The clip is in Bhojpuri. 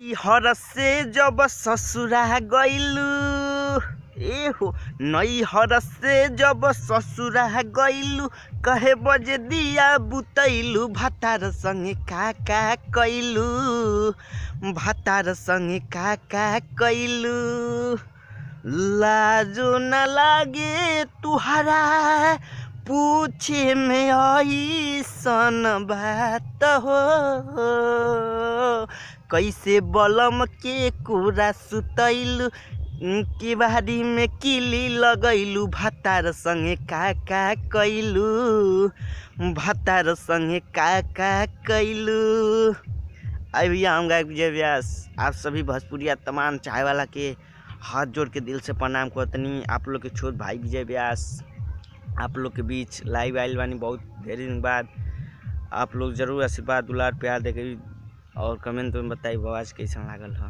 हर से जब ससुरा गइलू ए हो नैहर से जब ससुरा गइलू कहे बजे दिया बुतैलू भतार संगे का कैलू भतार संगे का कैलू लाजो न लागे तुहरा पूछे में ऐसन बात हो कैसे बलम के कुरा सुतैलू की बारी में किली लगैलू भतार संगे का कैलू भतार संगे का कैलू। अभी भैया हम गायक विजय व्यास आप सभी भोजपुरिया तमाम चाय वाला के हाथ जोड़ के दिल से प्रणाम करतनी। आप लोग के छोट भाई विजय व्यास आप लोग के बीच लाइव आइल बानी बहुत ढेर दिन बाद। आप लोग जरूर आशीर्वाद दुलार प्यार देके और कमेंट में बताई आवाज़ कैसा लागल है।